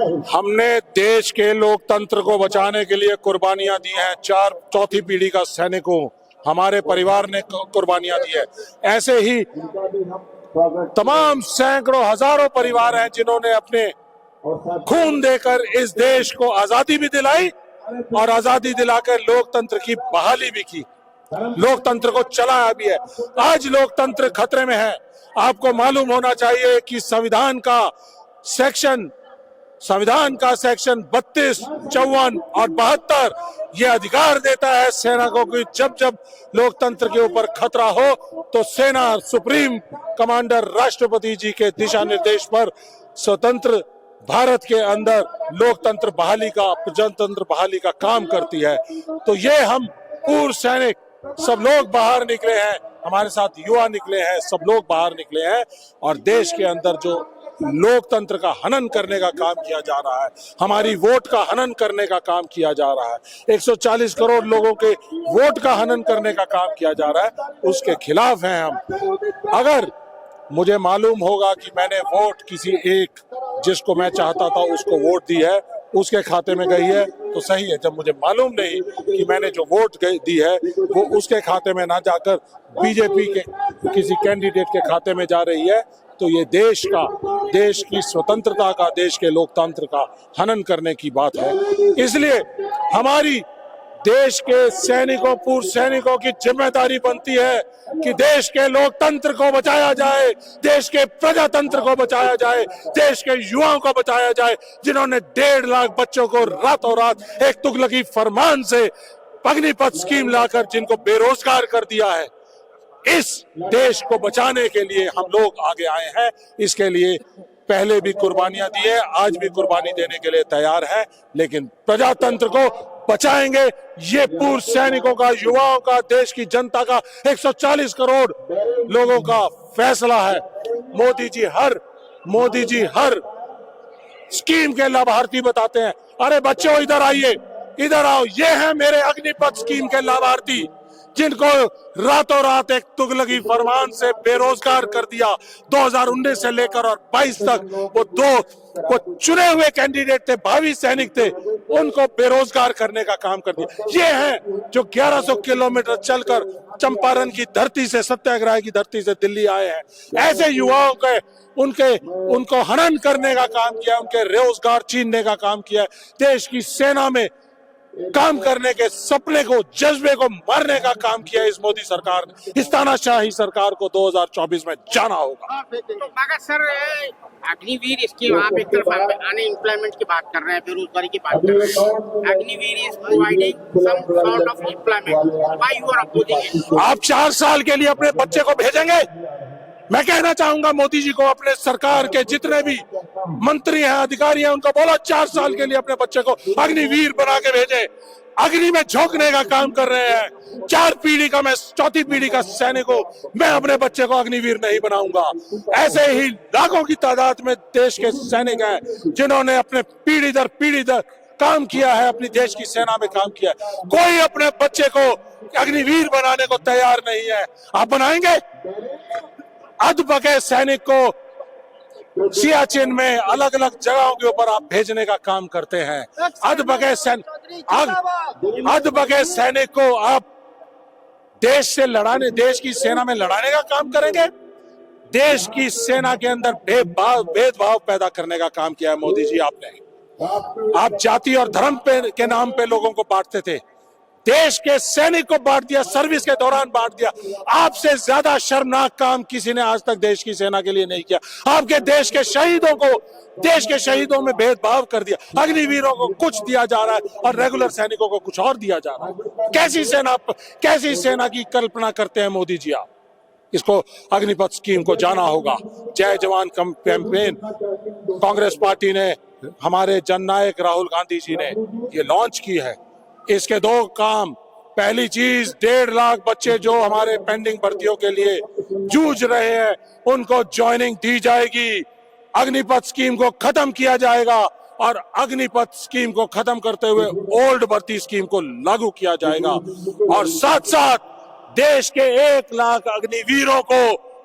हमने देश के लोकतंत्र को बचाने के लिए कुर्बानियां दी हैं। चौथी पीढ़ी का सैनिकों हमारे परिवार ने कुर्बानियां दी है। ऐसे ही तमाम सैकड़ों हजारों परिवार हैं जिन्होंने अपने खून देकर इस देश को आजादी भी दिलाई और आजादी दिलाकर लोकतंत्र की बहाली भी की, लोकतंत्र को चलाया भी है। आज लोकतंत्र खतरे में है। आपको मालूम होना चाहिए कि संविधान का सेक्शन 32, 54 और 72 ये अधिकार देता है सेना को कि जब जब लोकतंत्र के ऊपर खतरा हो तो सेना सुप्रीम कमांडर राष्ट्रपति जी के दिशा निर्देश पर स्वतंत्र भारत के अंदर लोकतंत्र बहाली का, प्रजातंत्र बहाली का काम करती है। तो ये हम पूर्व सैनिक सब लोग बाहर निकले हैं, हमारे साथ युवा निकले हैं, सब लोग बाहर निकले हैं और देश के अंदर जो लोकतंत्र का हनन करने का काम किया जा रहा है, हमारी वोट का हनन करने का काम किया जा रहा है, 140 करोड़ लोगों के वोट का हनन करने का काम किया जा रहा है, उसके खिलाफ हैं हम। अगर मुझे मालूम होगा कि मैंने वोट किसी एक जिसको मैं चाहता था उसको वोट दी है, उसके खाते में गई है तो सही है। जब मुझे मालूम नहीं कि मैंने जो वोट दी है वो उसके खाते में ना जाकर बीजेपी के किसी कैंडिडेट के खाते में जा रही है, तो ये देश की स्वतंत्रता का, देश के लोकतंत्र का हनन करने की बात है। इसलिए हमारी देश के सैनिकों, पूर्व सैनिकों की जिम्मेदारी बनती है कि देश के लोकतंत्र को बचाया जाए, देश के प्रजातंत्र को बचाया जाए, देश के युवाओं को बचाया जाए, जिन्होंने 1.5 लाख बच्चों को रातों रात एक तुगलकी फरमान से अग्निपथ स्कीम लाकर जिनको बेरोजगार कर दिया है। इस देश को बचाने के लिए हम लोग आगे आए हैं। इसके लिए पहले भी कुर्बानियां दी है, आज भी कुर्बानी देने के लिए तैयार है, लेकिन प्रजातंत्र को बचाएंगे। ये पूर्व सैनिकों का, युवाओं का, देश की जनता का, 140 करोड़ लोगों का फैसला है। मोदी जी हर स्कीम के लाभार्थी बताते हैं, अरे बच्चों इधर आइए, इधर आओ, ये है मेरे अग्निपथ स्कीम के लाभार्थी जिनको रातों रात एक तुगलकी फरमान से बेरोजगार कर दिया। 2019 से लेकर और 22 तक वो चुने हुए कैंडिडेट थे, भावी सैनिक थे, उनको बेरोजगार करने का काम कर दिया। ये हैं जो 1100 किलोमीटर चलकर चंपारण की धरती से, सत्याग्रह की धरती से दिल्ली आए हैं। ऐसे युवाओं के उनको हनन करने का काम किया, उनके रोजगार छीनने का काम किया, देश की सेना में काम करने के सपने को, जज्बे को मारने का काम किया इस मोदी सरकार ने। इस तानाशाही सरकार को 2024 में जाना होगा। मगर सर अग्निवीर स्कीम, आप एक तरफ अनएम्प्लॉयमेंट की बात कर रहे हैं, बेरोजगारी की बात कर रहे हैं, Agniveer is providing some sort of employment, why you are opposing it? आप 4 साल के लिए अपने बच्चे को भेजेंगे? मैं कहना चाहूंगा मोदी जी को, अपने सरकार के जितने भी मंत्री हैं, अधिकारी हैं, उनको बोलो 4 साल के लिए अपने बच्चे को अग्निवीर बना के भेजे। अग्नि में झोंकने का काम कर रहे हैं। 4 पीढ़ी का सैनिक हूं, मैं अपने बच्चे को अग्निवीर नहीं बनाऊंगा। ऐसे ही लाखों की तादाद में देश के सैनिक हैं जिन्होंने अपने पीढ़ी दर काम किया है, अपनी देश की सेना में काम किया है। कोई अपने बच्चे को अग्निवीर बनाने को तैयार नहीं है। आप बनाएंगे? अधबके सैनिक को सियाचिन में अलग अलग जगहों के ऊपर आप भेजने का काम करते हैं। अधबके सैनिक को आप देश से लड़ाने, देश की सेना में लड़ाने का काम करेंगे? देश की सेना के अंदर भेदभाव पैदा करने का काम किया है मोदी जी आपने। आप जाति और धर्म के नाम पे लोगों को बांटते थे, देश के सैनिक को बांट दिया, सर्विस के दौरान बांट दिया। आपसे ज्यादा शर्मनाक काम किसी ने आज तक देश की सेना के लिए नहीं किया। आपके देश के शहीदों में भेदभाव कर दिया। अग्निवीरों को कुछ दिया जा रहा है और रेगुलर सैनिकों को कुछ और दिया जा रहा है। कैसी सेना की कल्पना करते हैं मोदी जी आप? इसको अग्निपथ स्कीम को जाना होगा। जय जवान कैंपेन कांग्रेस पार्टी ने, हमारे जननायक राहुल गांधी जी ने ये लॉन्च की है। इसके 2 काम, पहली चीज 1.5 लाख बच्चे जो हमारे पेंडिंग भर्तियों के लिए जूझ रहे हैं उनको ज्वाइनिंग दी जाएगी। अग्निपथ स्कीम को खत्म किया जाएगा और अग्निपथ स्कीम को खत्म करते हुए ओल्ड भर्ती स्कीम को लागू किया जाएगा और साथ साथ देश के 1 लाख अग्निवीरों को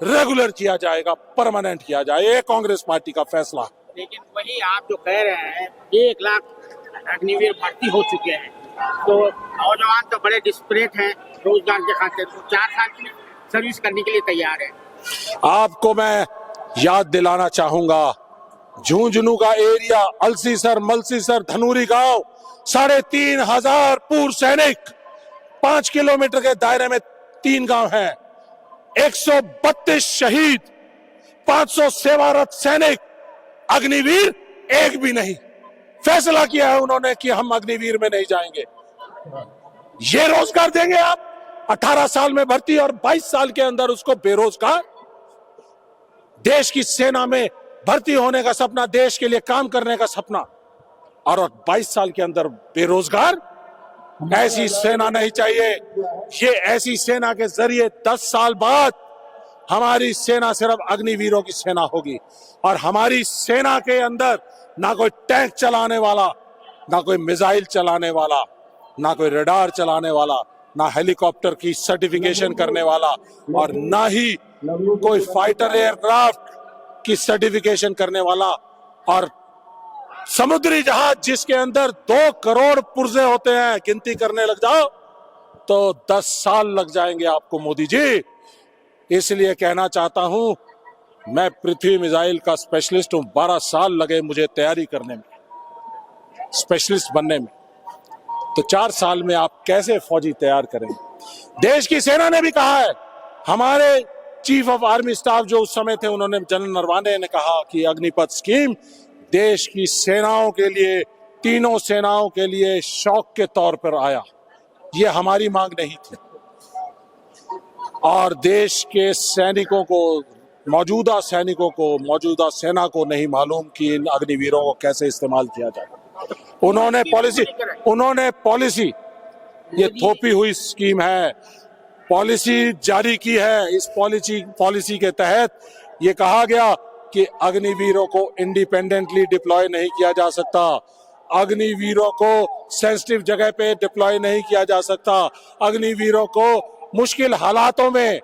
रेगुलर किया जाएगा, परमानेंट किया जाएगा। ये कांग्रेस पार्टी का फैसला है। लेकिन वही आप जो कह रहे हैं 1 लाख अग्निवीर भर्ती हो चुके हैं, तो नौजवान तो बड़े डिस्परेट हैं रोजगार के खातिर, तो 4 साल की सर्विस करने के लिए तैयार है। आपको मैं याद दिलाना चाहूंगा, झुंझुनू का एरिया, अलसीसर, मलसीसर, धनूरी गांव, 3,500 पूर्व सैनिक, 5 किलोमीटर के दायरे में 3 गांव हैं, 132 शहीद, 500 सेवारत सैनिक, अग्निवीर एक भी नहीं। फैसला किया है उन्होंने कि हम अग्निवीर में नहीं जाएंगे। ये रोजगार देंगे आप? 18 साल में भर्ती और 22 साल के अंदर उसको बेरोजगार। देश की सेना में भर्ती होने का सपना, देश के लिए काम करने का सपना, और 22 साल के अंदर बेरोजगार। ऐसी सेना नहीं चाहिए। ये ऐसी सेना के जरिए 10 साल बाद हमारी सेना सिर्फ अग्निवीरों की सेना होगी, और हमारी सेना के अंदर ना कोई टैंक चलाने वाला, ना कोई मिसाइल चलाने वाला, ना कोई रडार चलाने वाला, ना हेलीकॉप्टर की सर्टिफिकेशन करने वाला, और ना ही कोई फाइटर एयरक्राफ्ट की सर्टिफिकेशन करने वाला, और समुद्री जहाज जिसके अंदर 2 करोड़ पुर्जे होते हैं, गिनती करने लग जाओ तो 10 साल लग जाएंगे आपको मोदी जी। इसलिए कहना चाहता हूं, मैं पृथ्वी मिसाइल का स्पेशलिस्ट हूं। 12 साल लगे मुझे तैयारी करने में, स्पेशलिस्ट बनने में, तो 4 साल में आप कैसे फौजी तैयार करेंगे? देश की सेना ने भी कहा है, हमारे चीफ ऑफ आर्मी स्टाफ जो उस समय थे, उन्होंने, जनरल नरवाने ने कहा कि अग्निपथ स्कीम देश की सेनाओं के लिए, तीनों सेनाओं के लिए शौक के तौर पर आया। ये हमारी मांग नहीं थी, और देश के सैनिकों को, मौजूदा सैनिकों को, मौजूदा सेना को नहीं मालूम कि इन अग्निवीरों को कैसे इस्तेमाल किया जाए। उन्होंने पॉलिसी, ये थोपी हुई स्कीम है, पॉलिसी जारी की है। इस पॉलिसी के तहत ये कहा गया कि अग्निवीरों को इंडिपेंडेंटली डिप्लॉय नहीं किया जा सकता, अग्निवीरों को सेंसिटिव जगह पे डिप्लॉय नहीं किया जा सकता, अग्निवीरों को मुश्किल हालातों में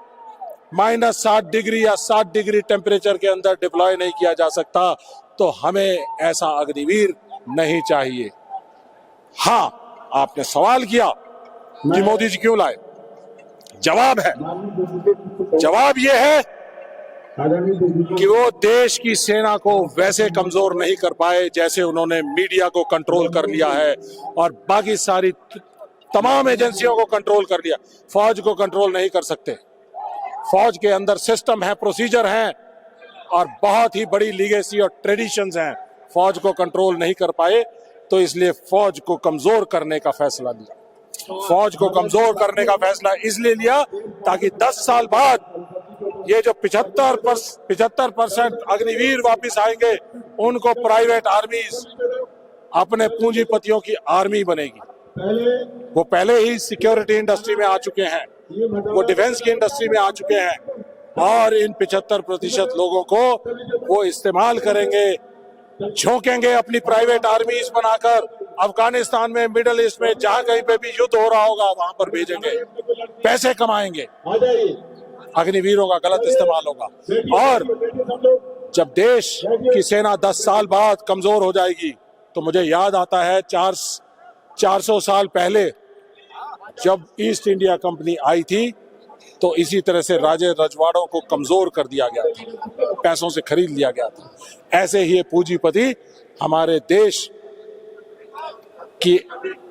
-7 डिग्री या 7 डिग्री टेम्परेचर के अंदर डिप्लॉय नहीं किया जा सकता। तो हमें ऐसा अग्निवीर नहीं चाहिए। हाँ, आपने सवाल किया कि मोदी जी क्यों लाए? जवाब यह है कि वो देश की सेना को वैसे कमजोर नहीं कर पाए जैसे उन्होंने मीडिया को कंट्रोल कर लिया है और बाकी सारी तमाम एजेंसियों को कंट्रोल कर लिया। फौज को कंट्रोल नहीं कर सकते। फौज के अंदर सिस्टम है, प्रोसीजर हैं, और बहुत ही बड़ी लीगेसी और ट्रेडिशंस हैं। फौज को कंट्रोल नहीं कर पाए, तो इसलिए फौज को कमजोर करने का फैसला लिया। फौज को कमजोर करने का फैसला इसलिए लिया ताकि 10 साल बाद ये जो 75% अग्निवीर वापस आएंगे, उनको प्राइवेट आर्मीज, अपने पूंजीपतियों की आर्मी बनेगी। वो पहले ही सिक्योरिटी इंडस्ट्री में आ चुके हैं, वो डिफेंस की इंडस्ट्री में आ चुके हैं, और इन 75% लोगों को वो इस्तेमाल करेंगे, झोंकेंगे अपनी प्राइवेट आर्मीज बनाकर अफगानिस्तान में, मिडिल ईस्ट में, जहां कहीं पे भी युद्ध हो रहा होगा वहां पर भेजेंगे, पैसे कमाएंगे। अग्निवीरों का गलत इस्तेमाल होगा, और जब देश की सेना 10 साल बाद कमजोर हो जाएगी, तो मुझे याद आता है 400 साल पहले जब ईस्ट इंडिया कंपनी आई थी, तो इसी तरह से राजे रजवाड़ों को कमजोर कर दिया गया था, पैसों से खरीद लिया गया था। ऐसे ही पूंजीपति हमारे देश की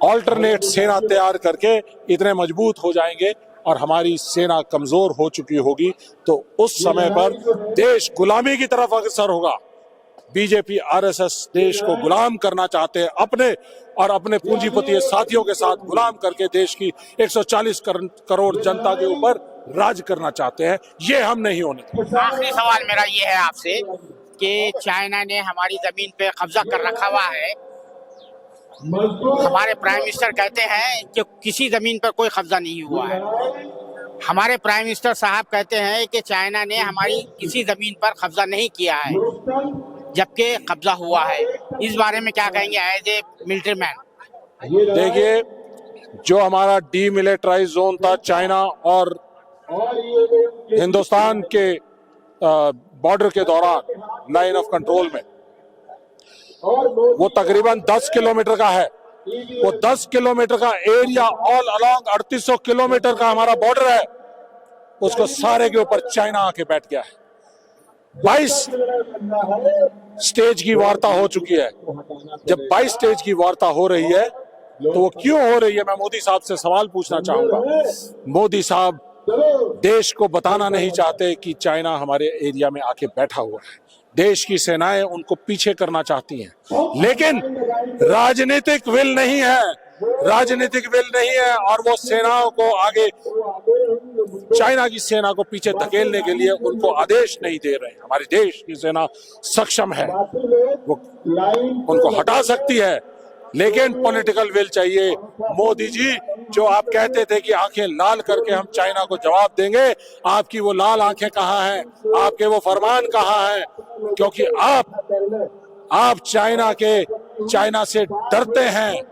ऑल्टरनेट सेना तैयार करके इतने मजबूत हो जाएंगे, और हमारी सेना कमजोर हो चुकी होगी, तो उस समय पर देश गुलामी की तरफ अग्रसर होगा। बीजेपी, आरएसएस देश को गुलाम करना चाहते हैं, अपने पूंजीपति साथियों के साथ गुलाम करके देश की 140 करोड़ जनता के ऊपर राज करना चाहते हैं। ये हम नहीं होने देंगे। आखिरी सवाल मेरा ये है आपसे कि चाइना ने हमारी जमीन पे कब्जा कर रखा हुआ है। हमारे प्राइम मिनिस्टर कहते हैं कि किसी जमीन पर कोई कब्जा नहीं हुआ है। हमारे प्राइम मिनिस्टर साहब कहते हैं कि चाइना ने हमारी किसी जमीन पर कब्जा नहीं किया है, जबकि कब्जा हुआ है। इस बारे में क्या कहेंगे एज ए मिलिट्री मैन? देखिए, जो हमारा डीमिलिटराइज जोन था चाइना और हिंदुस्तान के बॉर्डर के दौरान, लाइन ऑफ कंट्रोल में, वो तकरीबन 10 किलोमीटर का है। वो 10 किलोमीटर का एरिया ऑल अलोंग 3800 किलोमीटर का हमारा बॉर्डर है, उसको सारे के ऊपर चाइना आके बैठ गया है। 22 स्टेज की वार्ता हो चुकी है। जब 22 स्टेज की वार्ता हो रही है तो वो क्यों हो रही है, मैं मोदी साहब से सवाल पूछना चाहूंगा। मोदी साहब देश को बताना नहीं चाहते कि चाइना हमारे एरिया में आके बैठा हुआ है। देश की सेनाएं उनको पीछे करना चाहती हैं, लेकिन राजनीतिक विल नहीं है, राजनीतिक विल नहीं है, और वो सेनाओं को आगे, चाइना की सेना को पीछे धकेलने के लिए उनको आदेश नहीं दे रहे हैं। हमारे देश की सेना सक्षम है, वो उनको हटा सकती है, लेकिन पॉलिटिकल विल चाहिए। मोदी जी, जो आप कहते थे कि आंखें लाल करके हम चाइना को जवाब देंगे, आपकी वो लाल आंखें कहाँ हैं, आपके वो फरमान कहाँ हैं? क्योंकि आप चाइना से डरते हैं।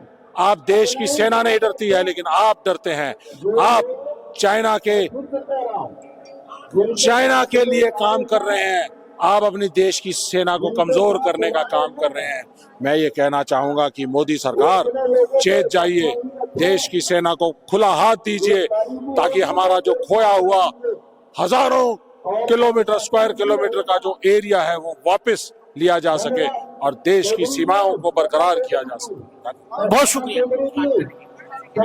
आप देश की सेना नहीं डरती है, लेकिन आप डरते हैं। आप चाइना के लिए काम कर रहे हैं, आप अपनी देश की सेना को कमजोर करने का काम कर रहे हैं। मैं ये कहना चाहूंगा कि मोदी सरकार, चेत जाइए, देश की सेना को खुला हाथ दीजिए, ताकि हमारा जो खोया हुआ हजारों किलोमीटर, स्क्वायर किलोमीटर का जो एरिया है वो वापस लिया जा सके और देश की सीमाओं को बरकरार किया जा सके। बहुत शुक्रिया।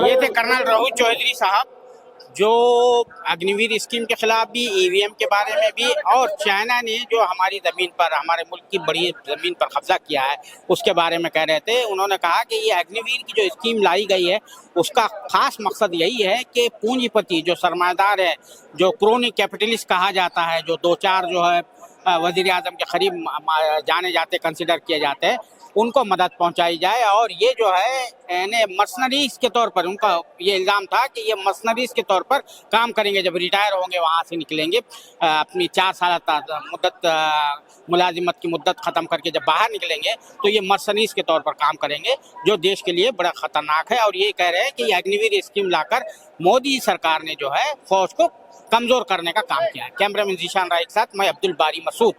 ये थे कर्नल राहुल चौधरी साहब, जो अग्निवीर स्कीम के खिलाफ भी, ईवीएम के बारे में भी, और चाइना ने जो हमारी ज़मीन पर, हमारे मुल्क की बड़ी ज़मीन पर कब्जा किया है उसके बारे में कह रहे थे। उन्होंने कहा कि ये अग्निवीर की जो स्कीम लाई गई है उसका खास मकसद यही है कि पूंजीपति, जो सरमायादार है, जो क्रोनी कैपिटलिस्ट कहा जाता है, जो 2-4 जो है वज़ीर आज़म के करीब जाने जाते, कंसिडर किए जाते हैं, उनको मदद पहुंचाई जाए। और ये जो है मर्सनरीज के तौर पर, उनका ये इल्ज़ाम था कि ये मर्सनरीज के तौर पर काम करेंगे, जब रिटायर होंगे वहाँ से निकलेंगे, अपनी 4 साल मुलाजिमत की मुद्दत ख़त्म करके जब बाहर निकलेंगे तो ये मर्सनरीज के तौर पर काम करेंगे, जो देश के लिए बड़ा ख़तरनाक है। और ये कह रहे हैं कि अग्निवीर स्कीम लाकर मोदी सरकार ने जो है फौज को कमज़ोर करने का काम किया है। कैमरामैन जीशान राय के साथ मैं अब्दुल बारी मसूद।